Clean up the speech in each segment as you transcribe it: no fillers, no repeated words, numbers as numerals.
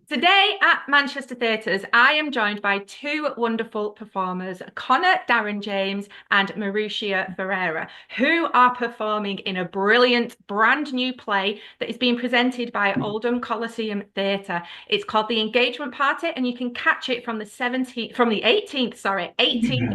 Today at Manchester Theatres, I am joined by two wonderful performers, Connor Darren James and MARUCIA Ferreira, who are performing in a brilliant brand new play that is being presented by Oldham Coliseum Theatre. It's called The Engagement Party, and you can catch it from the 18th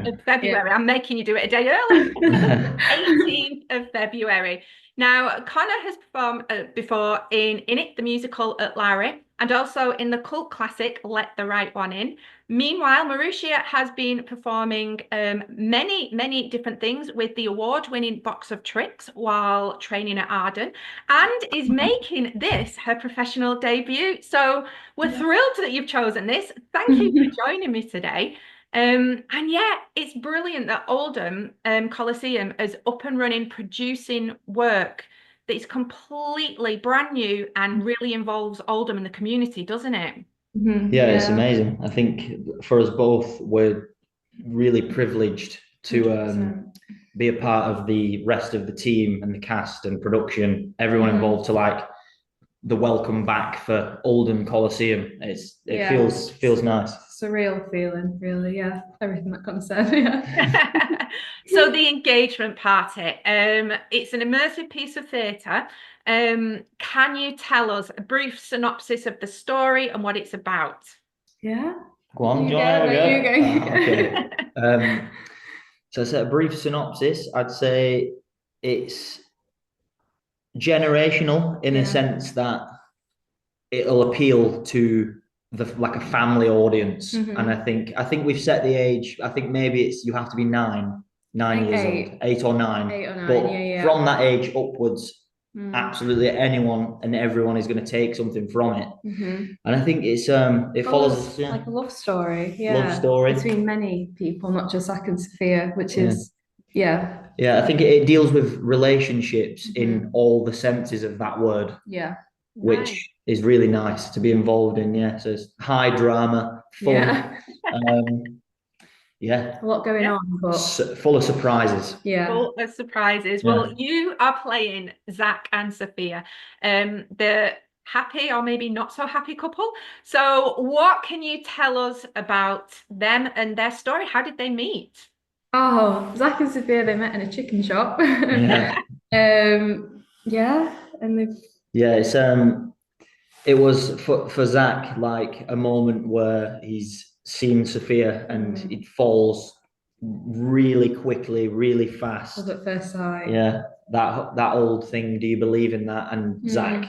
of February. Yeah. I'm making you do it a day early. 18th of February. Now, Connor has performed before in it, the musical at Larry, and also in the cult classic Let the Right One In. Meanwhile, Marussia has been performing many different things with the award-winning Box of Tricks while training at Arden, and is making this her professional debut. So we're thrilled that you've chosen this. Thank you for joining me today. And yeah, it's brilliant that Oldham Coliseum is up and running, producing work that is completely brand new and really involves Oldham and the community, doesn't it? Yeah, it's amazing. I think for us both, we're really privileged to 100%. be a part of the rest of the team and the cast and production, everyone involved to like the welcome back for Oldham Coliseum. It Yeah. feels nice. Surreal feeling, really. Yeah, everything that Connor said. Yeah. So the engagement party, it's an immersive piece of theatre. Can you tell us a brief synopsis of the story and what it's about? Yeah. Go on, You John. go, Have a no, you go, you go. Okay. So, a brief synopsis. I'd say it's generational in a sense that it'll appeal to like a family audience. And I think we've set the age. I think maybe it's you have to be nine years old, 8 or 9. 8 or 9, But yeah. from that age upwards, absolutely anyone and everyone is going to take something from it. And I think it's it follows like a love story, love story between many people, not just Zack and Sofia, which is yeah. I think it deals with relationships in all the senses of that word, which is really nice to be involved in. Yeah, so it's high drama, fun. A lot going on, but full of surprises. Full of surprises. Well, you are playing Zack and Sofia, the happy or maybe not so happy couple. So what can you tell us about them and their story? How did they meet? Oh, Zack and Sophia, they met in a chicken shop. And they've it's it was for Zack like a moment where he's seen Sophia and it falls really quickly, really fast. love at first sight. Yeah, that old thing. Do you believe in that? And Zack,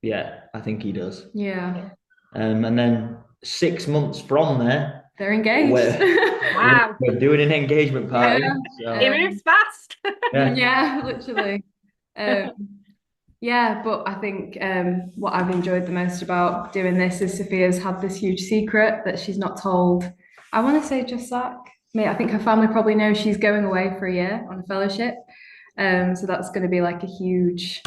yeah, I think he does. Yeah. And then 6 months from there, they're engaged. Wow. We're doing an engagement party. So. It moves fast. Literally. But I think what I've enjoyed the most about doing this is Sophia's had this huge secret that she's not told. I want to say just Zack. I think her family probably knows she's going away for a year on a fellowship. So that's going to be like a huge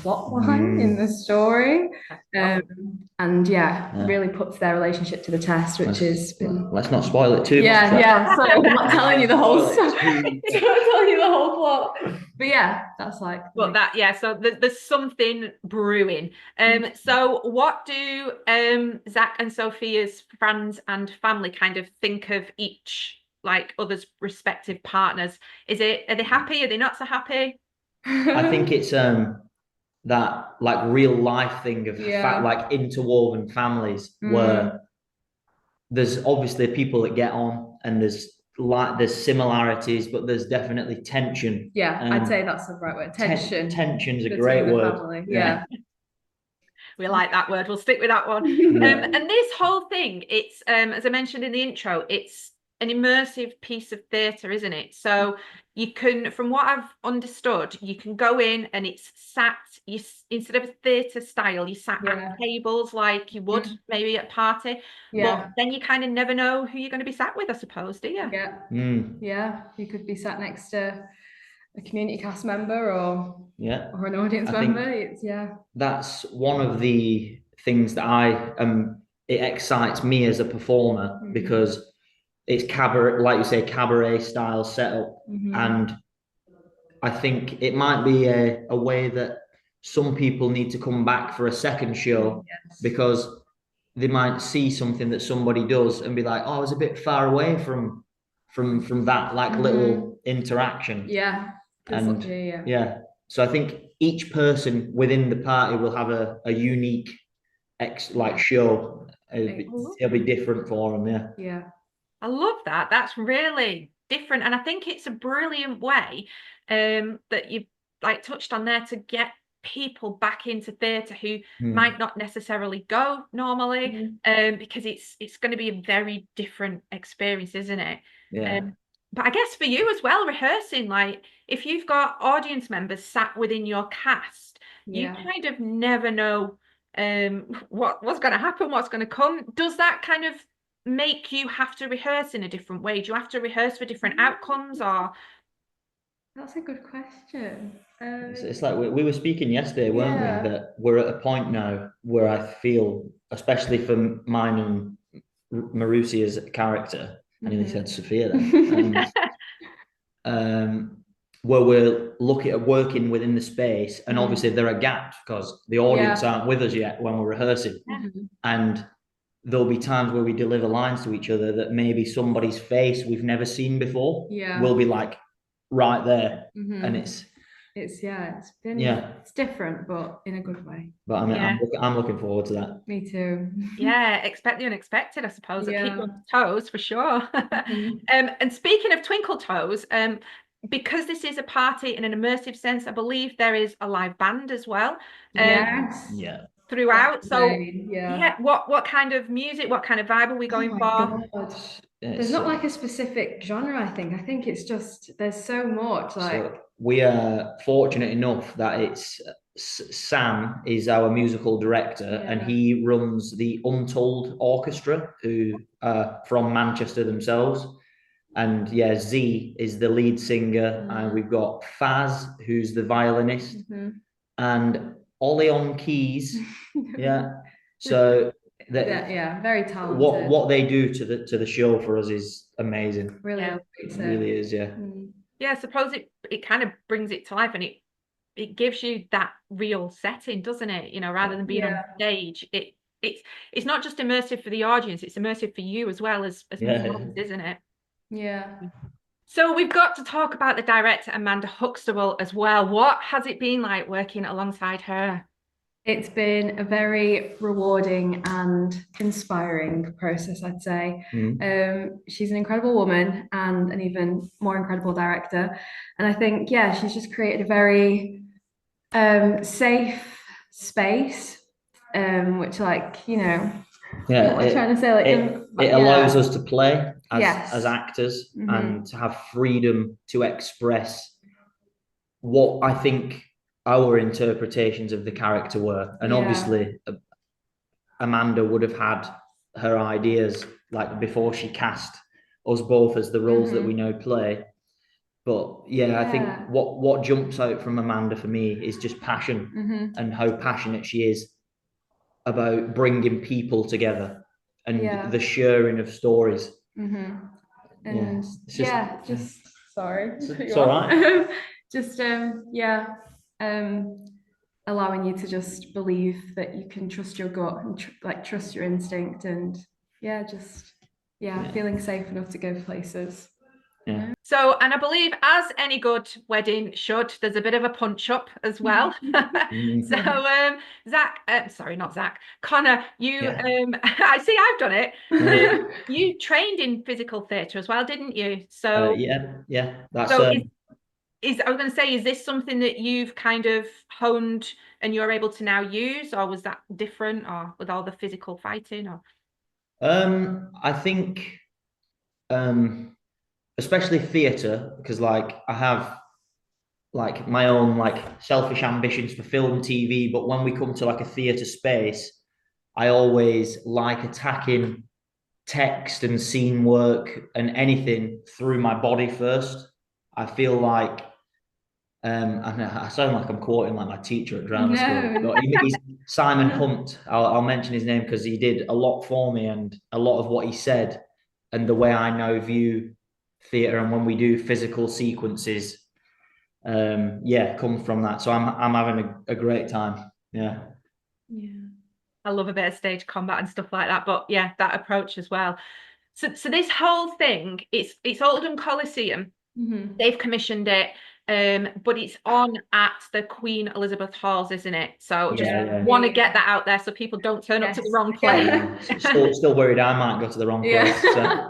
plot line in the story. Really puts their relationship to the test, which has been. Let's not spoil it too much. So I'm not telling you the whole story. I'm not telling you the whole plot. But yeah, that's like. Well, so there's something brewing. So what do Zack and Sophia's friends and family kind of think of each, like others' respective partners? Are they happy? Are they not so happy? I think it's that like real life thing of like interwoven families where there's obviously people that get on and there's similarities, but there's definitely tension. I'd say that's the right word. Tension's a great word. Family. We like that word. We'll stick with that one. And this whole thing, it's as I mentioned in the intro, it's an immersive piece of theatre, isn't it? So you can, from what I've understood, you can go in and it's sat, instead of a theatre style, you sat at tables like you would maybe at a party. But then you kind of never know who you're going to be sat with, I suppose, do you? You could be sat next to a community cast member or an audience member. That's one of the things that it excites me as a performer because it's cabaret, like you say, cabaret style setup. And I think it might be a way that some people need to come back for a second show because they might see something that somebody does and be like, oh, I was a bit far away from that like little interaction. Yeah. And yeah. So I think each person within the party will have a unique show. It'll be different for them. Yeah. Yeah. I love that. That's really different. And I think it's a brilliant way that you like touched on there to get people back into theatre who might not necessarily go normally, because it's going to be a very different experience, isn't it? Yeah. But I guess for you as well, rehearsing, like if you've got audience members sat within your cast, you kind of never know what's going to happen, what's going to come. Does that kind of make you have to rehearse in a different way? Do you have to rehearse for different outcomes, or? That's a good question. It's like we were speaking yesterday, weren't we? That we're at a point now where I feel, especially for mine and Marucia's character, I nearly said Sophia then, where we're looking at working within the space, and obviously there are gaps because the audience aren't with us yet when we're rehearsing, and there'll be times where we deliver lines to each other that maybe somebody's face we've never seen before will be like right there, and it's different, but in a good way. But I mean, I'm looking forward to that. Me too. Yeah, expect the unexpected, I suppose. Keep you on toes for sure. And speaking of twinkle toes, because this is a party in an immersive sense, I believe there is a live band as well. Throughout. So what kind of music, what kind of vibe are we going for? There's not like a specific genre, I think it's just there's so much like. So we are fortunate enough that it's Sam is our musical director, and he runs the Untold Orchestra, who are from Manchester themselves. And Z is the lead singer, and we've got Faz, who's the violinist, and Ollie on keys. So very talented. What they do to the show for us is amazing. Really, it really is. I suppose it kind of brings it to life, and it gives you that real setting, doesn't it? You know, rather than being on stage, it's not just immersive for the audience, it's immersive for you as well as performers, isn't it? So we've got to talk about the director, Amanda Huxtable, as well. What has it been like working alongside her? It's been a very rewarding and inspiring process, I'd say. She's an incredible woman and an even more incredible director. And I think, she's just created a very safe space, which I'm trying to say, it allows us to play as actors and to have freedom to express what I think our interpretations of the character were. And obviously Amanda would have had her ideas like before she cast us both as the roles that we now play. But I think what jumps out from Amanda for me is just passion, and how passionate she is about bringing people together and the sharing of stories. And sorry, it's all right. Just allowing you to just believe that you can trust your gut and trust your instinct, and feeling safe enough to go places. So, and I believe as any good wedding should, there's a bit of a punch up as well. So Connor, you I see I've done it. You trained in physical theatre as well, didn't you? So that's so I was going to say, is this something that you've kind of honed and you're able to now use, or was that different, or with all the physical fighting, or? I think especially theatre, because I have my own selfish ambitions for film and TV, but when we come to a theatre space, I always like attacking text and scene work and anything through my body first. I feel like I sound like I'm quoting my teacher at drama school, but he's Simon Hunt. I'll mention his name because he did a lot for me, and a lot of what he said and the way I now view theatre and when we do physical sequences comes from that. So I'm having a great time. I love a bit of stage combat and stuff like that. But yeah, that approach as well. So this whole thing, it's Oldham Coliseum. Mm-hmm. They've commissioned it, but it's on at the Queen Elizabeth Halls, isn't it? So just want to get that out there so people don't turn up to the wrong place. Still worried I might go to the wrong place. So.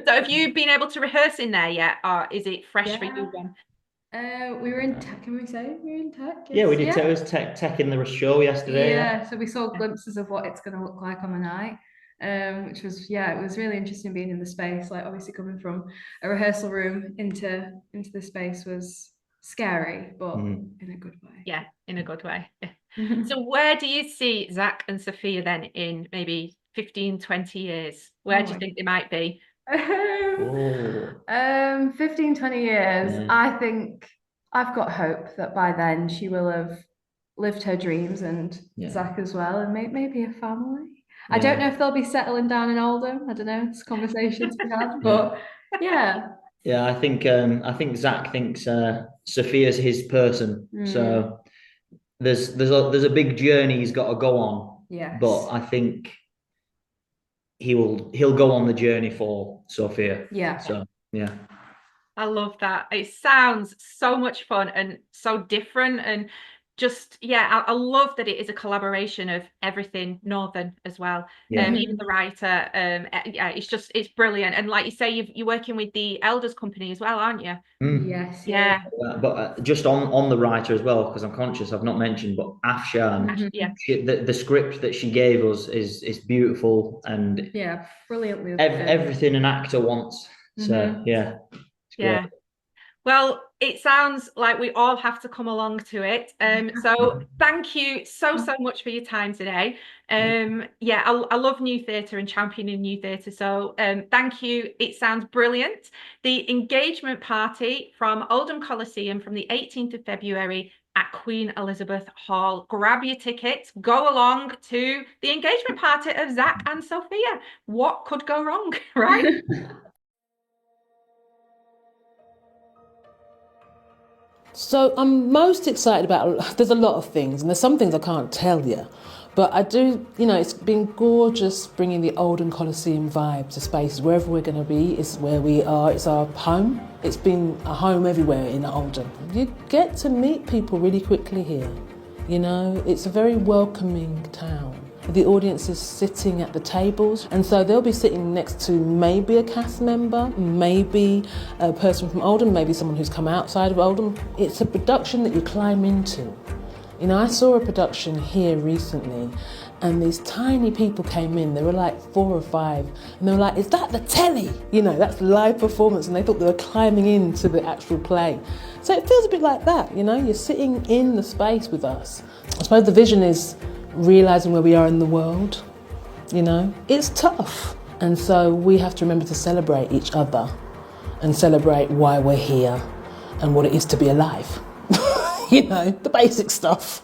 So have you been able to rehearse in there yet, or is it fresh for you then? We were in tech, can we say we were in tech? Yes. Yeah, we did. It was tech in the show yesterday. Yeah, so we saw glimpses of what it's going to look like on the night, which was, it was really interesting being in the space. Like obviously coming from a rehearsal room into the space was scary, but in a good way. Yeah, in a good way. So where do you see Zack and Sofia then in maybe 15, 20 years? Where do you think they might be? 15, 20 years. I think I've got hope that by then she will have lived her dreams, and Zack as well, and maybe a family. I don't know if they'll be settling down in Oldham. I don't know. It's conversations we had, but yeah. Yeah, I think Zack thinks Sofia's his person. So there's a big journey he's got to go on. Yes. But I think he'll go on the journey for Sofia. Yeah. So yeah. I love that. It sounds so much fun and so different, and just I love that it is a collaboration of everything Northern as well. Even the writer, it's brilliant. And like you say, you're working with the Elders Company as well, aren't you? Yes. Yeah. But just on the writer as well, because I'm conscious I've not mentioned, but Afshan, the script that she gave us is beautiful, and brilliantly everything an actor wants. So it's great. Well, it sounds like we all have to come along to it. So thank you so much for your time today. I love new theatre and championing new theatre. So thank you. It sounds brilliant. The engagement party from Oldham Coliseum from the 18th of February at Queen Elizabeth Hall. Grab your tickets, go along to the engagement party of Zack and Sofia. What could go wrong, right? So I'm most excited about, there's a lot of things, and there's some things I can't tell you, but I do, it's been gorgeous bringing the Oldham Coliseum vibe to spaces. Wherever we're going to be is where we are, it's our home. It's been a home everywhere in Oldham. You get to meet people really quickly here, it's a very welcoming town. The audience is sitting at the tables, and so they'll be sitting next to maybe a cast member, maybe a person from Oldham, maybe someone who's come outside of Oldham. It's a production that you climb into. I saw a production here recently, and these tiny people came in. They were like 4 or 5, and they were like, "Is that the telly?" That's live performance, and they thought they were climbing into the actual play. So it feels a bit like that, you're sitting in the space with us. I suppose the vision is realising where we are in the world, it's tough. And so we have to remember to celebrate each other and celebrate why we're here and what it is to be alive. The basic stuff.